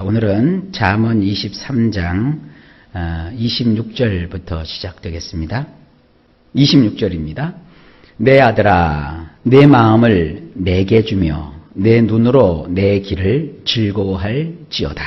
오늘은 잠언 23장 26절부터 시작되겠습니다. 26절입니다. 내 아들아, 내 마음을 내게 주며 내 눈으로 내 길을 즐거워할지어다.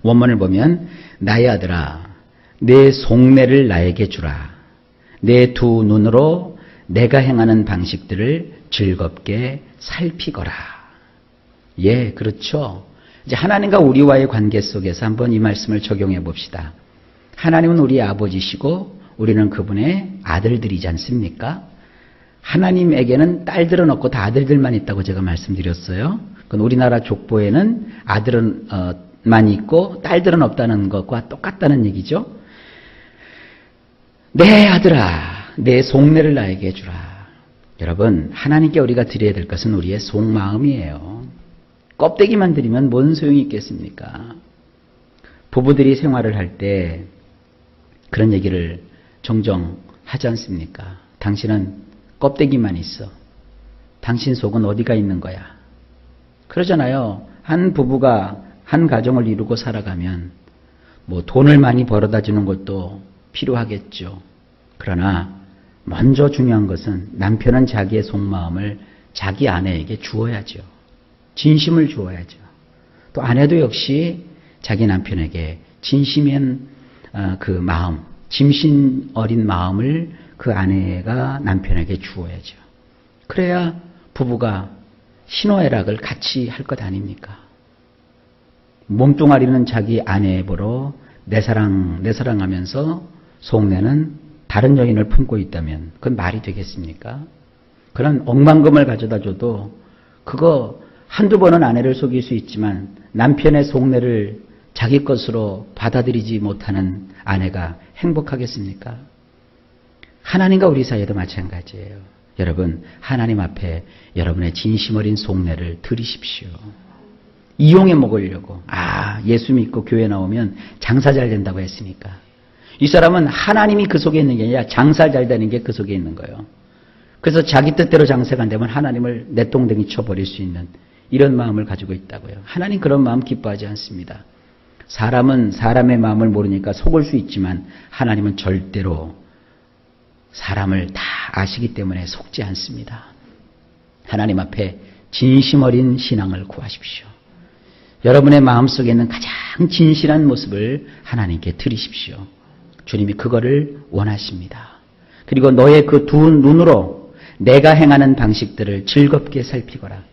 원문을 보면 나의 아들아, 내 속내를 나에게 주라. 내 두 눈으로 내가 행하는 방식들을 즐겁게 살피거라. 예, 그렇죠. 이제 하나님과 우리와의 관계 속에서 한번 이 말씀을 적용해 봅시다. 하나님은 우리의 아버지시고 우리는 그분의 아들들이지 않습니까? 하나님에게는 딸들은 없고 다 아들들만 있다고 제가 말씀드렸어요. 그건 우리나라 족보에는 아들은 만 있고 딸들은 없다는 것과 똑같다는 얘기죠. 내 아들아, 내 속내를 나에게 주라. 여러분, 하나님께 우리가 드려야 될 것은 우리의 속마음이에요. 껍데기만 드리면 뭔 소용이 있겠습니까? 부부들이 생활을 할 때 그런 얘기를 종종 하지 않습니까? 당신은 껍데기만 있어. 당신 속은 어디가 있는 거야? 그러잖아요. 한 부부가 한 가정을 이루고 살아가면 뭐 돈을 많이 벌어다 주는 것도 필요하겠죠. 그러나 먼저 중요한 것은 남편은 자기의 속마음을 자기 아내에게 주어야죠. 진심을 주어야죠. 또 아내도 역시 자기 남편에게 진심인 그 마음, 진심 어린 마음을 그 아내가 남편에게 주어야죠. 그래야 부부가 희노애락을 같이 할 것 아닙니까? 몸뚱아리는 자기 아내 보러 내 사랑 하면서 속내는 다른 여인을 품고 있다면 그건 말이 되겠습니까? 그런 억만금을 가져다 줘도 그거 한두 번은 아내를 속일 수 있지만 남편의 속내를 자기 것으로 받아들이지 못하는 아내가 행복하겠습니까? 하나님과 우리 사이에도 마찬가지예요. 여러분, 하나님 앞에 여러분의 진심 어린 속내를 드리십시오. 이용해 먹으려고. 예수 믿고 교회 나오면 장사 잘 된다고 했으니까. 이 사람은 하나님이 그 속에 있는 게 아니라 장사 잘 되는 게 그 속에 있는 거예요. 그래서 자기 뜻대로 장사가 안 되면 하나님을 내똥댕이 쳐버릴 수 있는 이런 마음을 가지고 있다고요. 하나님 그런 마음 기뻐하지 않습니다. 사람은 사람의 마음을 모르니까 속을 수 있지만 하나님은 절대로 사람을 다 아시기 때문에 속지 않습니다. 하나님 앞에 진심 어린 신앙을 구하십시오. 여러분의 마음속에 있는 가장 진실한 모습을 하나님께 드리십시오. 주님이 그거를 원하십니다. 그리고 너의 그 두 눈으로 내가 행하는 방식들을 즐겁게 살피거라.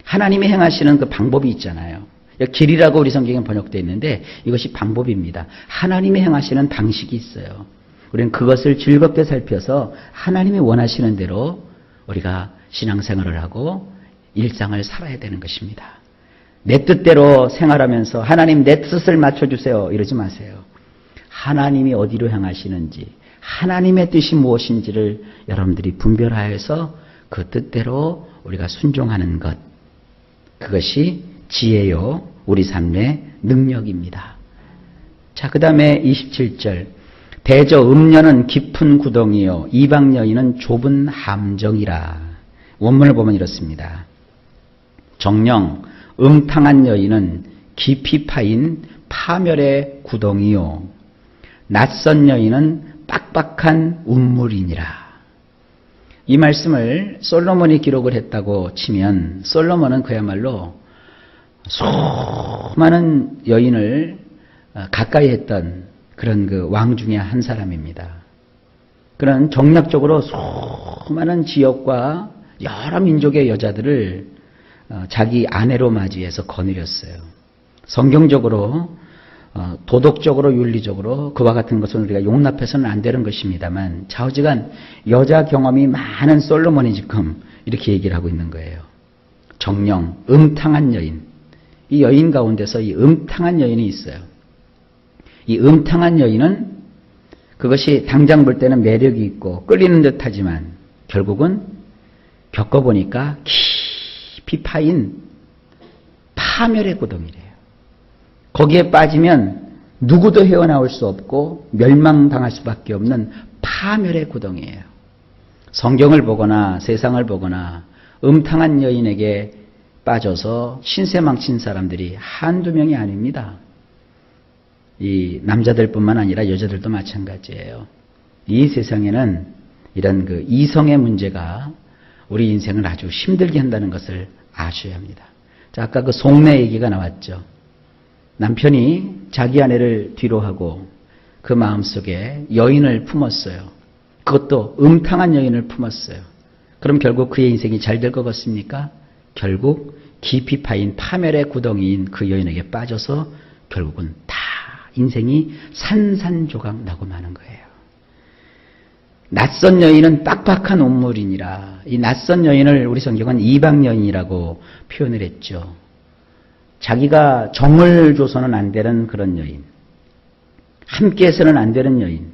하나님이 행하시는 그 방법이 있잖아요. 길이라고 우리 성경에 번역되어 있는데 이것이 방법입니다. 하나님이 행하시는 방식이 있어요. 우리는 그것을 즐겁게 살펴서 하나님이 원하시는 대로 우리가 신앙생활을 하고 일상을 살아야 되는 것입니다. 내 뜻대로 생활하면서 하나님 내 뜻을 맞춰주세요 이러지 마세요. 하나님이 어디로 향하시는지 하나님의 뜻이 무엇인지를 여러분들이 분별하여서 그 뜻대로 우리가 순종하는 것, 그것이 지혜요 우리 삶의 능력입니다. 자, 그 다음에 27절 대저 음녀는 깊은 구덩이요 이방 여인은 좁은 함정이라. 원문을 보면 이렇습니다. 정녕 음탕한 여인은 깊이 파인 파멸의 구덩이요 낯선 여인은 빡빡한 운물이니라. 이 말씀을 솔로몬이 기록을 했다고 치면 솔로몬은 그야말로 수많은 여인을 가까이 했던 그런 그 왕 중에 한 사람입니다. 그런 정략적으로 수많은 지역과 여러 민족의 여자들을 자기 아내로 맞이해서 거느렸어요. 성경적으로 도덕적으로 윤리적으로 그와 같은 것은 우리가 용납해서는 안 되는 것입니다만 좌우지간 여자 경험이 많은 솔로몬이 지금 이렇게 얘기를 하고 있는 거예요. 정령 음탕한 여인, 이 여인 가운데서 이 음탕한 여인이 있어요. 이 음탕한 여인은 그것이 당장 볼 때는 매력이 있고 끌리는 듯하지만 결국은 겪어보니까 깊이 파인 파멸의 구덩이래요. 거기에 빠지면 누구도 헤어나올 수 없고 멸망당할 수밖에 없는 파멸의 구덩이에요. 성경을 보거나 세상을 보거나 음탕한 여인에게 빠져서 신세망친 사람들이 한두 명이 아닙니다. 이 남자들뿐만 아니라 여자들도 마찬가지예요. 이 세상에는 이런 그 이성의 문제가 우리 인생을 아주 힘들게 한다는 것을 아셔야 합니다. 자, 아까 그 속내 얘기가 나왔죠. 남편이 자기 아내를 뒤로 하고 그 마음속에 여인을 품었어요. 그것도 음탕한 여인을 품었어요. 그럼 결국 그의 인생이 잘 될 것 같습니까? 결국 깊이 파인 파멸의 구덩이인 그 여인에게 빠져서 결국은 다 인생이 산산조각 나고 마는 거예요. 낯선 여인은 빡빡한 온물이니라. 이 낯선 여인을 우리 성경은 이방 여인이라고 표현을 했죠. 자기가 정을 줘서는 안 되는 그런 여인, 함께해서는 안 되는 여인,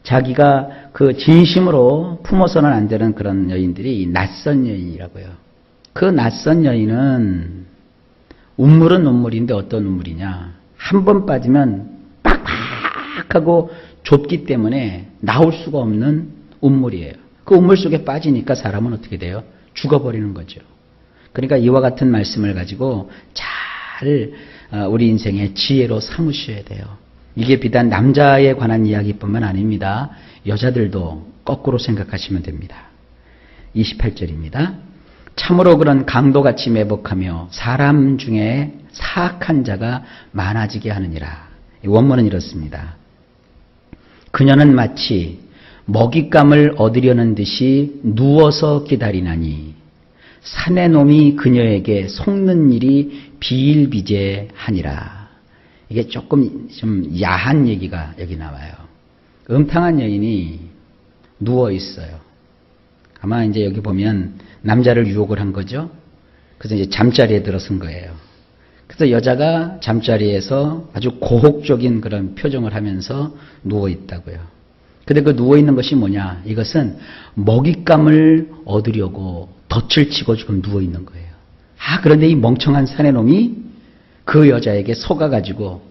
자기가 그 진심으로 품어서는 안 되는 그런 여인들이 낯선 여인이라고요. 그 낯선 여인은 운물은 운물인데 어떤 운물이냐? 한 번 빠지면 빡빡하고 좁기 때문에 나올 수가 없는 운물이에요. 그 운물 속에 빠지니까 사람은 어떻게 돼요? 죽어버리는 거죠. 그러니까 이와 같은 말씀을 가지고 잘 우리 인생의 지혜로 삼으셔야 돼요. 이게 비단 남자에 관한 이야기뿐만 아닙니다. 여자들도 거꾸로 생각하시면 됩니다. 28절입니다. 참으로 그런 강도같이 매복하며 사람 중에 사악한 자가 많아지게 하느니라. 원문은 이렇습니다. 그녀는 마치 먹잇감을 얻으려는 듯이 누워서 기다리나니 사내 놈이 그녀에게 속는 일이 비일비재하니라. 이게 조금 좀 야한 얘기가 여기 나와요. 음탕한 여인이 누워 있어요. 아마 이제 여기 보면 남자를 유혹을 한 거죠. 그래서 이제 잠자리에 들어선 거예요. 그래서 여자가 잠자리에서 아주 고혹적인 그런 표정을 하면서 누워 있다고요. 근데 그 누워 있는 것이 뭐냐? 이것은 먹잇감을 얻으려고 덫을 치고 지금 누워 있는 거예요. 그런데 이 멍청한 사내놈이 그 여자에게 속아가지고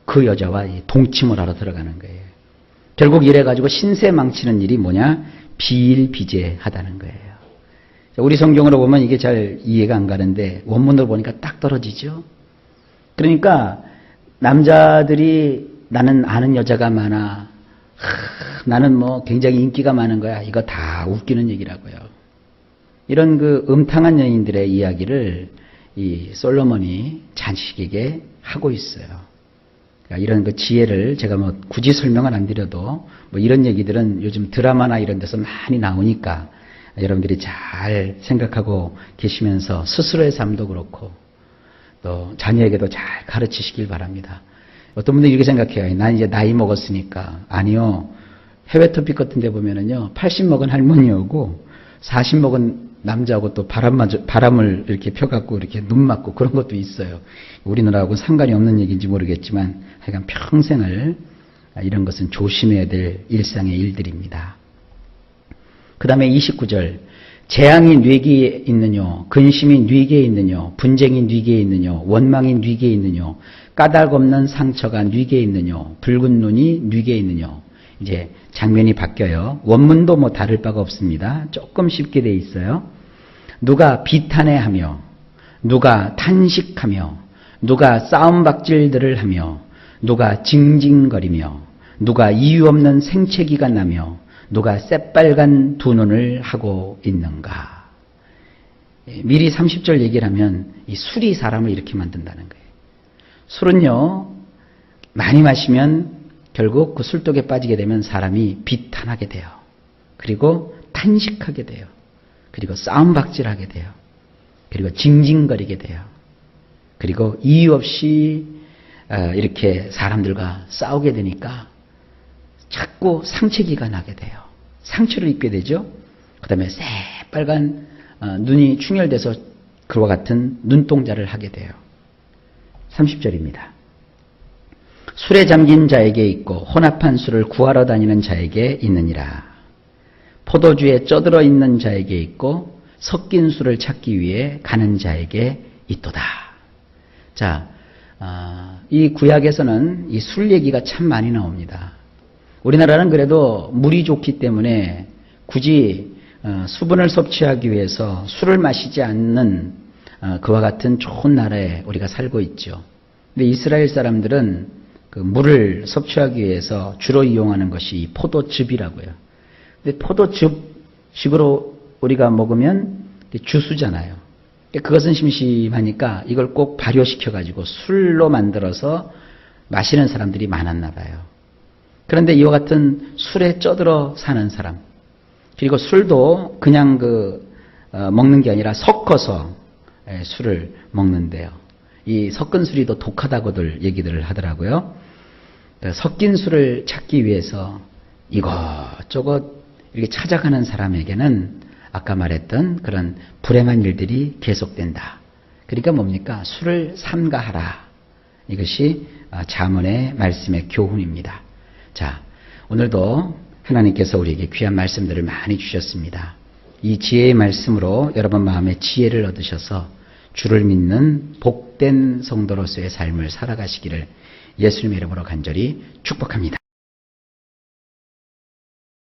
그 여자와 동침을 하러 들어가는 거예요. 결국 이래가지고 신세 망치는 일이 뭐냐? 비일비재하다는 거예요. 우리 성경으로 보면 이게 잘 이해가 안 가는데 원문으로 보니까 딱 떨어지죠. 그러니까 남자들이 나는 아는 여자가 많아. 나는 뭐 굉장히 인기가 많은 거야. 이거 다 웃기는 얘기라고요. 이런 그 음탕한 여인들의 이야기를 이 솔로몬이 자식에게 하고 있어요. 그러니까 이런 그 지혜를 제가 뭐 굳이 설명을 안 드려도 뭐 이런 얘기들은 요즘 드라마나 이런 데서 많이 나오니까 여러분들이 잘 생각하고 계시면서 스스로의 삶도 그렇고 또 자녀에게도 잘 가르치시길 바랍니다. 어떤 분들이 이렇게 생각해요. 난 이제 나이 먹었으니까. 아니요. 해외 토픽 같은 데 보면은요. 80 먹은 할머니하고 40 먹은 남자하고 또 바람을 이렇게 펴갖고 이렇게 눈 맞고 그런 것도 있어요. 우리나라하고 상관이 없는 얘기인지 모르겠지만 하여간 평생을 이런 것은 조심해야 될 일상의 일들입니다. 그 다음에 29절. 재앙이 뇌기에 있느뇨, 근심이 뇌기에 있느뇨, 분쟁이 뇌기에 있느뇨, 원망이 뇌기에 있느뇨, 까닭 없는 상처가 뇌기에 있느뇨, 붉은 눈이 뇌기에 있느뇨. 이제 장면이 바뀌어요. 원문도 뭐 다를 바가 없습니다. 조금 쉽게 돼 있어요. 누가 비탄해하며, 누가 탄식하며, 누가 싸움박질들을 하며, 누가 징징거리며, 누가 이유 없는 생채기가 나며, 누가 새빨간 두 눈을 하고 있는가. 미리 30절 얘기를 하면 이 술이 사람을 이렇게 만든다는 거예요. 술은요, 많이 마시면 결국 그 술독에 빠지게 되면 사람이 비탄하게 돼요. 그리고 탄식하게 돼요. 그리고 싸움박질하게 돼요. 그리고 징징거리게 돼요. 그리고 이유 없이 이렇게 사람들과 싸우게 되니까 자꾸 상처기가 나게 돼요. 상처를 입게 되죠. 그 다음에 새빨간 눈이 충혈돼서 그와 같은 눈동자를 하게 돼요. 30절입니다. 술에 잠긴 자에게 있고 혼합한 술을 구하러 다니는 자에게 있느니라. 포도주에 쪄들어 있는 자에게 있고 섞인 술을 찾기 위해 가는 자에게 있도다. 자, 이 구약에서는 이 술 얘기가 참 많이 나옵니다. 우리나라는 그래도 물이 좋기 때문에 굳이 수분을 섭취하기 위해서 술을 마시지 않는 그와 같은 좋은 나라에 우리가 살고 있죠. 근데 이스라엘 사람들은 그 물을 섭취하기 위해서 주로 이용하는 것이 포도즙이라고요. 근데 포도즙식으로 우리가 먹으면 주스잖아요. 그것은 심심하니까 이걸 꼭 발효시켜가지고 술로 만들어서 마시는 사람들이 많았나 봐요. 그런데 이와 같은 술에 쪄들어 사는 사람, 그리고 술도 그냥 먹는 게 아니라 섞어서 술을 먹는데요. 이 섞은 술이 더 독하다고들 얘기들을 하더라고요. 섞인 술을 찾기 위해서 이것저것 이렇게 찾아가는 사람에게는 아까 말했던 그런 불행한 일들이 계속된다. 그러니까 뭡니까? 술을 삼가하라. 이것이 잠언의 말씀의 교훈입니다. 자, 오늘도 하나님께서 우리에게 귀한 말씀들을 많이 주셨습니다. 이 지혜의 말씀으로 여러분 마음에 지혜를 얻으셔서 주를 믿는 복된 성도로서의 삶을 살아가시기를 예수님의 이름으로 간절히 축복합니다.